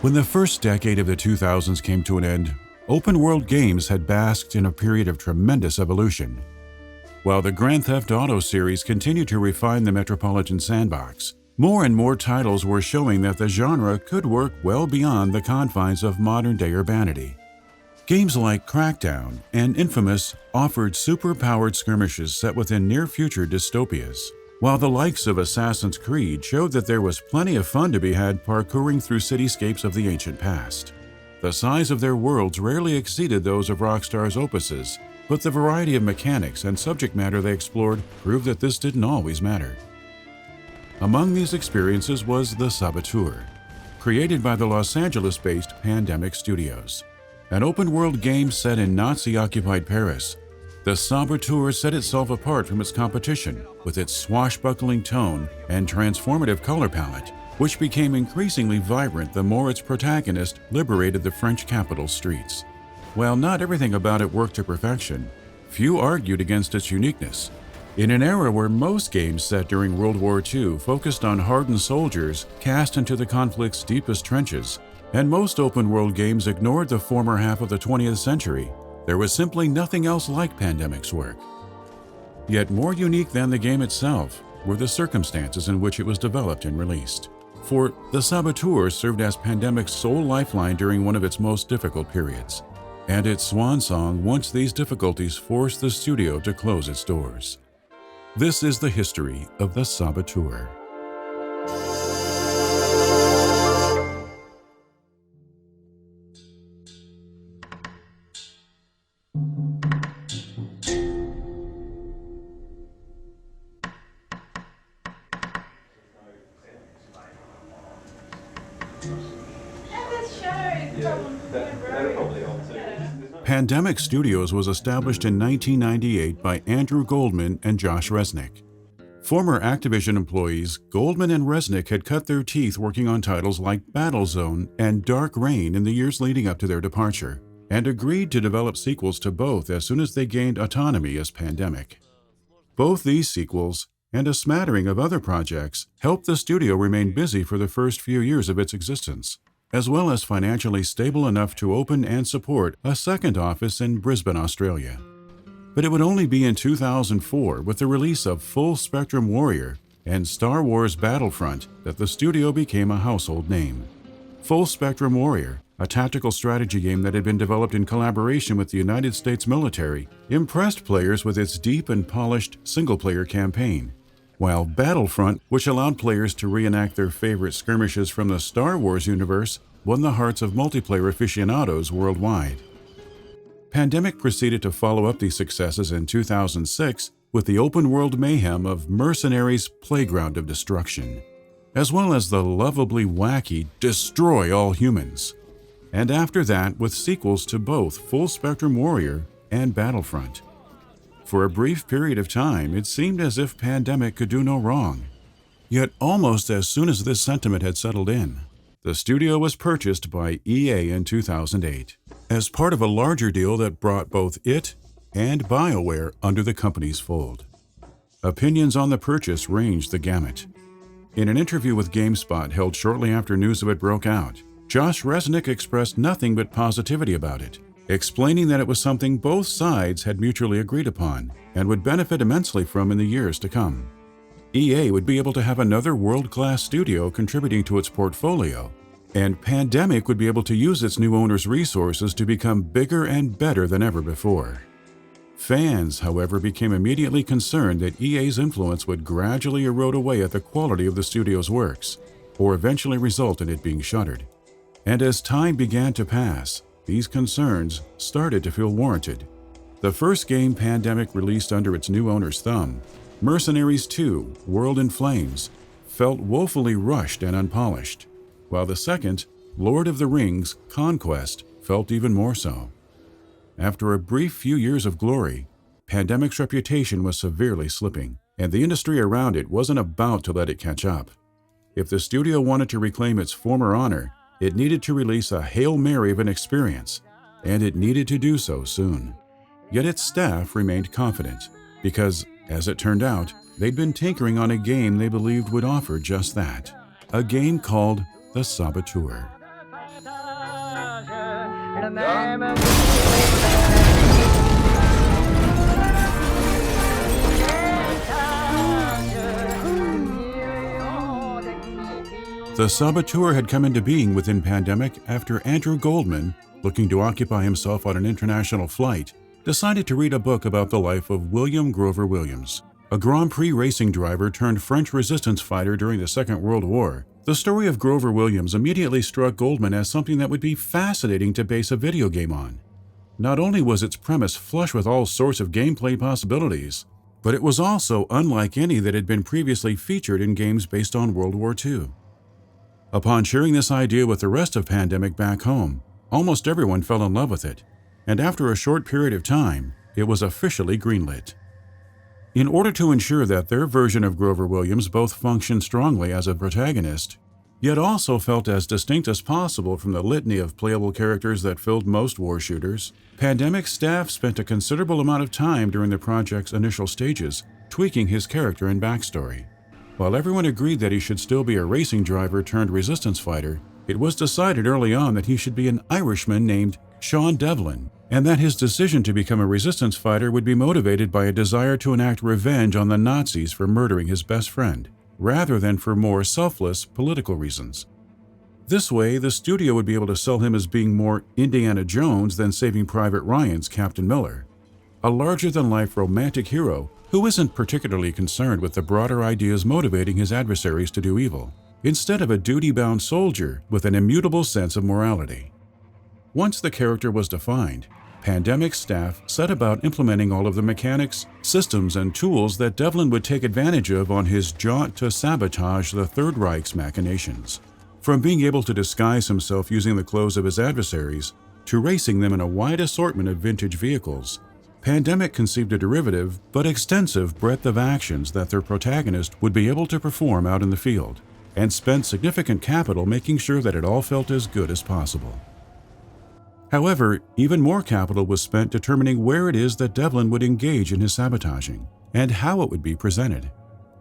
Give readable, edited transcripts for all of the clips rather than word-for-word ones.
When the first decade of the 2000s came to an end, open-world games had basked in a period of tremendous evolution. While the Grand Theft Auto series continued to refine the metropolitan sandbox, more and more titles were showing that the genre could work well beyond the confines of modern-day urbanity. Games like Crackdown and Infamous offered super-powered skirmishes set within near-future dystopias, while the likes of Assassin's Creed showed that there was plenty of fun to be had parkouring through cityscapes of the ancient past. The size of their worlds rarely exceeded those of Rockstar's opuses, but the variety of mechanics and subject matter they explored proved that this didn't always matter. Among these experiences was The Saboteur, created by the Los Angeles-based Pandemic Studios. An open-world game set in Nazi-occupied Paris, The Saboteur set itself apart from its competition with its swashbuckling tone and transformative color palette, which became increasingly vibrant the more its protagonist liberated the French capital's streets. While not everything about it worked to perfection, few argued against its uniqueness. In an era where most games set during World War II focused on hardened soldiers cast into the conflict's deepest trenches, and most open-world games ignored the former half of the 20th century, there was simply nothing else like Pandemic's work. Yet more unique than the game itself were the circumstances in which it was developed and released. For The Saboteur served as Pandemic's sole lifeline during one of its most difficult periods, and its swan song once these difficulties forced the studio to close its doors. This is the history of The Saboteur. Pandemic Studios was established in 1998 by Andrew Goldman and Josh Resnick. Former Activision employees, Goldman and Resnick had cut their teeth working on titles like Battlezone and Dark Reign in the years leading up to their departure, and agreed to develop sequels to both as soon as they gained autonomy as Pandemic. Both these sequels, and a smattering of other projects, helped the studio remain busy for the first few years of its existence, as well as financially stable enough to open and support a second office in Brisbane, Australia. But it would only be in 2004, with the release of Full Spectrum Warrior and Star Wars Battlefront, that the studio became a household name. Full Spectrum Warrior, a tactical strategy game that had been developed in collaboration with the United States military, impressed players with its deep and polished single-player campaign, while Battlefront, which allowed players to reenact their favorite skirmishes from the Star Wars universe, won the hearts of multiplayer aficionados worldwide. Pandemic proceeded to follow up these successes in 2006 with the open-world mayhem of Mercenaries' Playground of Destruction, as well as the lovably wacky Destroy All Humans, and after that with sequels to both Full Spectrum Warrior and Battlefront. For a brief period of time, it seemed as if Pandemic could do no wrong. Yet almost as soon as this sentiment had settled in, the studio was purchased by EA in 2008, as part of a larger deal that brought both it and BioWare under the company's fold. Opinions on the purchase ranged the gamut. In an interview with GameSpot held shortly after news of it broke out, Josh Resnick expressed nothing but positivity about it, explaining that it was something both sides had mutually agreed upon and would benefit immensely from in the years to come. EA would be able to have another world-class studio contributing to its portfolio, and Pandemic would be able to use its new owner's resources to become bigger and better than ever before. Fans, however, became immediately concerned that EA's influence would gradually erode away at the quality of the studio's works, or eventually result in it being shuttered. And as time began to pass, these concerns started to feel warranted. The first game Pandemic released under its new owner's thumb, Mercenaries 2: World in Flames, felt woefully rushed and unpolished, while the second, Lord of the Rings: Conquest, felt even more so. After a brief few years of glory, Pandemic's reputation was severely slipping, and the industry around it wasn't about to let it catch up. If the studio wanted to reclaim its former honor, it needed to release a Hail Mary of an experience, and it needed to do so soon. Yet its staff remained confident, because, as it turned out, they'd been tinkering on a game they believed would offer just that. A game called The Saboteur. The Saboteur had come into being within Pandemic after Andrew Goldman, looking to occupy himself on an international flight, decided to read a book about the life of William Grover Williams, a Grand Prix racing driver turned French resistance fighter during the Second World War. The story of Grover Williams immediately struck Goldman as something that would be fascinating to base a video game on. Not only was its premise flush with all sorts of gameplay possibilities, but it was also unlike any that had been previously featured in games based on World War II. Upon sharing this idea with the rest of Pandemic back home, almost everyone fell in love with it, and after a short period of time, it was officially greenlit. In order to ensure that their version of Grover Williams both functioned strongly as a protagonist, yet also felt as distinct as possible from the litany of playable characters that filled most war shooters, Pandemic staff spent a considerable amount of time during the project's initial stages tweaking his character and backstory. While everyone agreed that he should still be a racing driver turned resistance fighter, it was decided early on that he should be an Irishman named Sean Devlin, and that his decision to become a resistance fighter would be motivated by a desire to enact revenge on the Nazis for murdering his best friend, rather than for more selfless political reasons. This way, the studio would be able to sell him as being more Indiana Jones than Saving Private Ryan's Captain Miller, a larger-than-life romantic hero who isn't particularly concerned with the broader ideas motivating his adversaries to do evil, instead of a duty-bound soldier with an immutable sense of morality. Once the character was defined, Pandemic staff set about implementing all of the mechanics, systems, and tools that Devlin would take advantage of on his jaunt to sabotage the Third Reich's machinations. From being able to disguise himself using the clothes of his adversaries, to racing them in a wide assortment of vintage vehicles, Pandemic conceived a derivative but extensive breadth of actions that their protagonist would be able to perform out in the field, and spent significant capital making sure that it all felt as good as possible. However, even more capital was spent determining where it is that Devlin would engage in his sabotaging, and how it would be presented.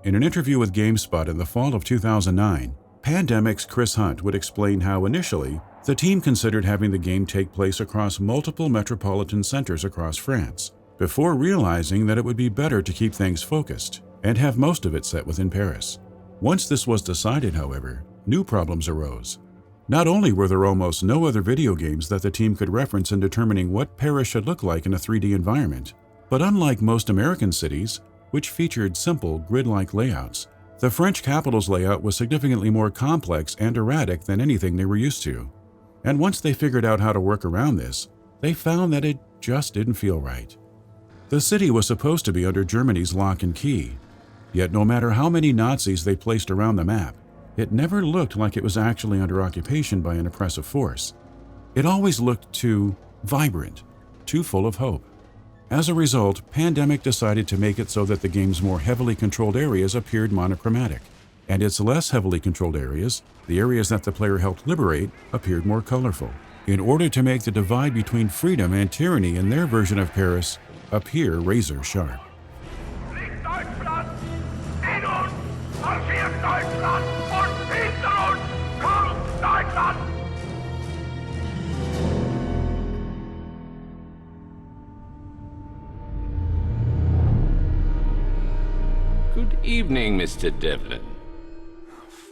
In an interview with GameSpot in the fall of 2009, Pandemic's Chris Hunt would explain how initially, the team considered having the game take place across multiple metropolitan centers across France, before realizing that it would be better to keep things focused and have most of it set within Paris. Once this was decided, however, new problems arose. Not only were there almost no other video games that the team could reference in determining what Paris should look like in a 3D environment, but unlike most American cities, which featured simple, grid-like layouts, the French capital's layout was significantly more complex and erratic than anything they were used to. And once they figured out how to work around this, they found that it just didn't feel right. The city was supposed to be under Germany's lock and key, yet no matter how many Nazis they placed around the map, it never looked like it was actually under occupation by an oppressive force. It always looked too vibrant, too full of hope. As a result, Pandemic decided to make it so that the game's more heavily controlled areas appeared monochromatic, and its less heavily controlled areas, the areas that the player helped liberate, appeared more colorful, in order to make the divide between freedom and tyranny in their version of Paris appear razor sharp. Good evening, Mr. Devlin.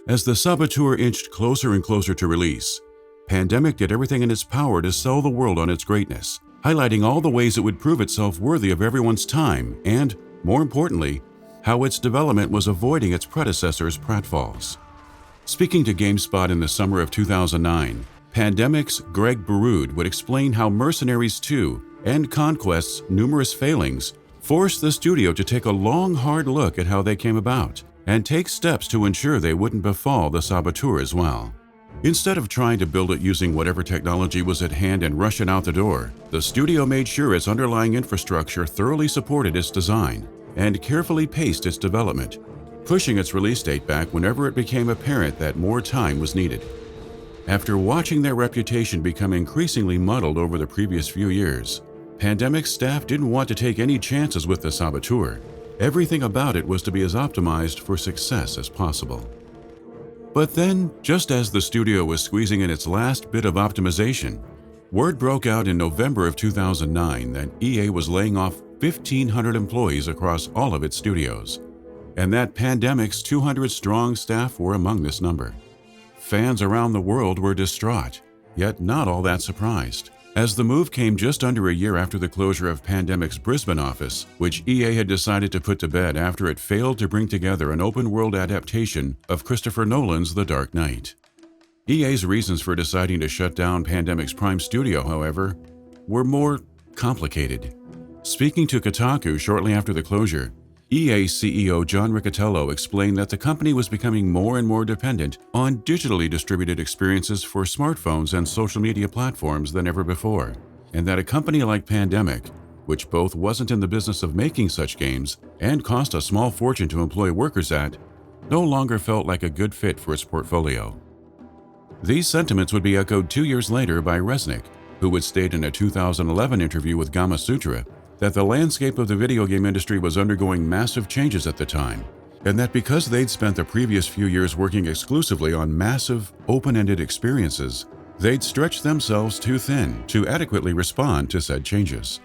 As the Saboteur inched closer and closer to release, Pandemic did everything in its power to sell the world on its greatness, highlighting all the ways it would prove itself worthy of everyone's time and, more importantly, how its development was avoiding its predecessor's pratfalls. Speaking to GameSpot in the summer of 2009, Pandemic's Greg Baroud would explain how Mercenaries 2 and Conquest's numerous failings forced the studio to take a long, hard look at how they came about and take steps to ensure they wouldn't befall the Saboteur as well. Instead of trying to build it using whatever technology was at hand and rush it out the door, the studio made sure its underlying infrastructure thoroughly supported its design and carefully paced its development, pushing its release date back whenever it became apparent that more time was needed. After watching their reputation become increasingly muddled over the previous few years, Pandemic staff didn't want to take any chances with the Saboteur. Everything about it was to be as optimized for success as possible. But then, just as the studio was squeezing in its last bit of optimization, Word broke out in November of 2009 that EA was laying off 1,500 employees across all of its studios, and that Pandemic's 200-strong staff were among this number. Fans around the world were distraught, yet not all that surprised, as the move came just under a year after the closure of Pandemic's Brisbane office, which EA had decided to put to bed after it failed to bring together an open-world adaptation of Christopher Nolan's The Dark Knight. EA's reasons for deciding to shut down Pandemic's prime studio, however, were more complicated. Speaking to Kotaku shortly after the closure, EA CEO John Riccitiello explained that the company was becoming more and more dependent on digitally distributed experiences for smartphones and social media platforms than ever before, and that a company like Pandemic, which both wasn't in the business of making such games and cost a small fortune to employ workers at, no longer felt like a good fit for its portfolio. These sentiments would be echoed 2 years later by Resnick, who would state in a 2011 interview with Gamasutra that the landscape of the video game industry was undergoing massive changes at the time, and that because they'd spent the previous few years working exclusively on massive, open-ended experiences, they'd stretched themselves too thin to adequately respond to said changes.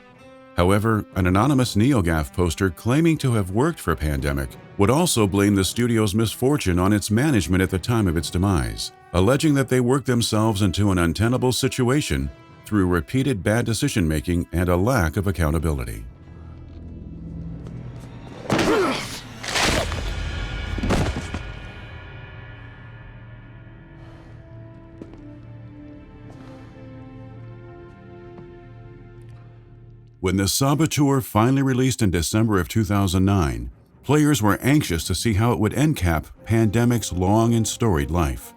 However, an anonymous NeoGAF poster claiming to have worked for Pandemic would also blame the studio's misfortune on its management at the time of its demise, alleging that they worked themselves into an untenable situation through repeated bad decision-making and a lack of accountability. When The Saboteur finally released in December of 2009, players were anxious to see how it would endcap Pandemic's long and storied life.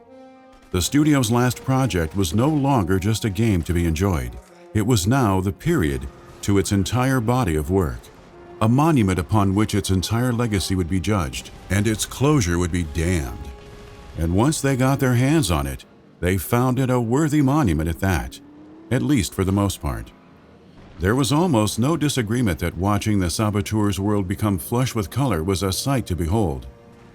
The studio's last project was no longer just a game to be enjoyed. It was now the period to its entire body of work, a monument upon which its entire legacy would be judged, and its closure would be damned. And once they got their hands on it, they found it a worthy monument at that, at least for the most part. There was almost no disagreement that watching the Saboteur's world become flush with color was a sight to behold,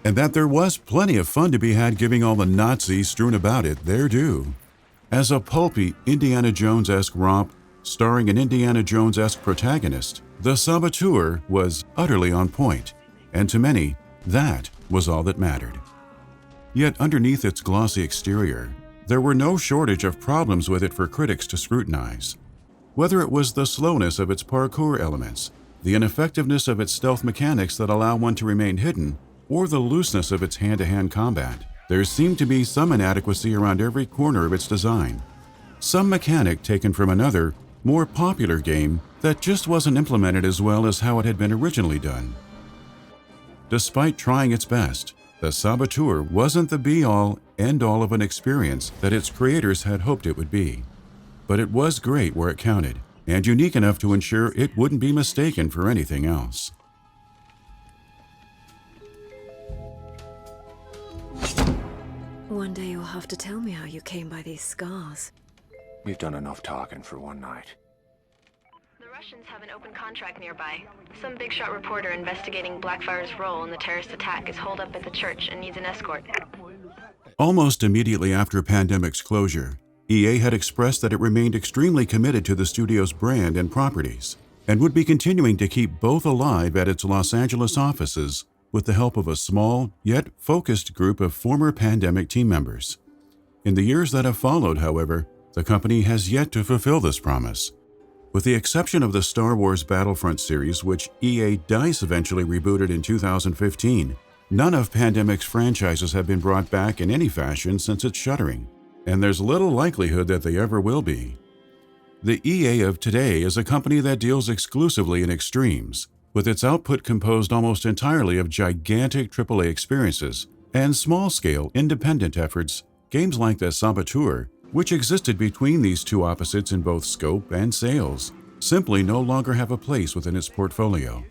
and that there was plenty of fun to be had giving all the Nazis strewn about it their due. As a pulpy Indiana Jones-esque romp starring an Indiana Jones-esque protagonist, The Saboteur was utterly on point, and to many, that was all that mattered. Yet underneath its glossy exterior, there were no shortage of problems with it for critics to scrutinize. Whether it was the slowness of its parkour elements, the ineffectiveness of its stealth mechanics that allow one to remain hidden, or the looseness of its hand-to-hand combat, there seemed to be some inadequacy around every corner of its design. Some mechanic taken from another, more popular game that just wasn't implemented as well as how it had been originally done. Despite trying its best, The Saboteur wasn't the be-all, end-all of an experience that its creators had hoped it would be. But it was great where it counted, and unique enough to ensure it wouldn't be mistaken for anything else. One day you'll have to tell me how you came by these scars. We've done enough talking for one night. The Russians have an open contract nearby. Some big shot reporter investigating Blackfire's role in the terrorist attack is holed up at the church and needs an escort. Almost immediately after Pandemic's closure, EA had expressed that it remained extremely committed to the studio's brand and properties, and would be continuing to keep both alive at its Los Angeles offices with the help of a small, yet focused group of former Pandemic team members. In the years that have followed, however, the company has yet to fulfill this promise. With the exception of the Star Wars Battlefront series, which EA DICE eventually rebooted in 2015, none of Pandemic's franchises have been brought back in any fashion since its shuttering, and there's little likelihood that they ever will be. The EA of today is a company that deals exclusively in extremes, with its output composed almost entirely of gigantic AAA experiences and small-scale independent efforts. Games like The Saboteur, which existed between these two opposites in both scope and sales, simply no longer have a place within its portfolio.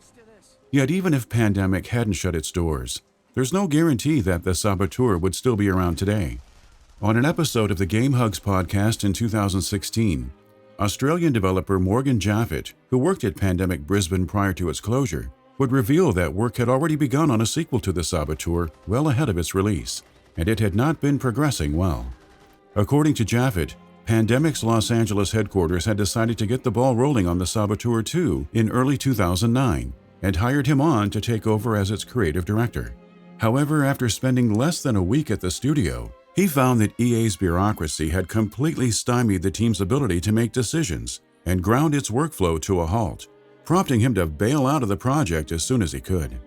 Yet even if Pandemic hadn't shut its doors, there's no guarantee that The Saboteur would still be around today. On an episode of the Game Hugs podcast in 2016, Australian developer Morgan Jaffet, who worked at Pandemic Brisbane prior to its closure, would reveal that work had already begun on a sequel to The Saboteur well ahead of its release, and it had not been progressing well. According to Jaffet, Pandemic's Los Angeles headquarters had decided to get the ball rolling on The Saboteur 2 in early 2009 and hired him on to take over as its creative director. However, after spending less than a week at the studio, he found that EA's bureaucracy had completely stymied the team's ability to make decisions and ground its workflow to a halt, prompting him to bail out of the project as soon as he could.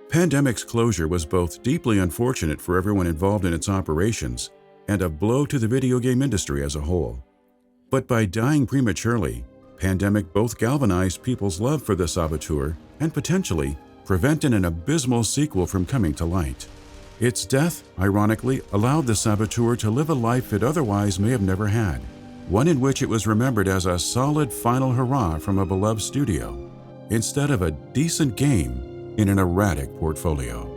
Pandemic's closure was both deeply unfortunate for everyone involved in its operations and a blow to the video game industry as a whole. But by dying prematurely, Pandemic both galvanized people's love for The Saboteur and potentially prevented an abysmal sequel from coming to light. Its death, ironically, allowed The Saboteur to live a life it otherwise may have never had, one in which it was remembered as a solid final hurrah from a beloved studio, instead of a decent game in an erratic portfolio.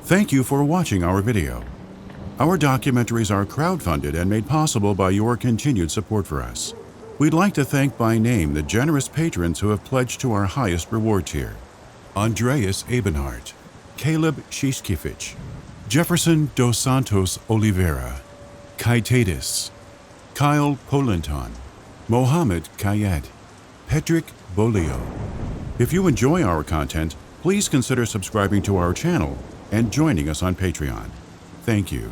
Thank you for watching our video. Our documentaries are crowdfunded and made possible by your continued support for us. We'd like to thank by name the generous patrons who have pledged to our highest reward tier: Andreas Ebenhardt, Caleb Shishkevich, Jefferson dos Santos Oliveira, Kaitadis, Kyle Polenton, Mohammed Kayed, Patrick Bolio. If you enjoy our content, please consider subscribing to our channel and joining us on Patreon. Thank you.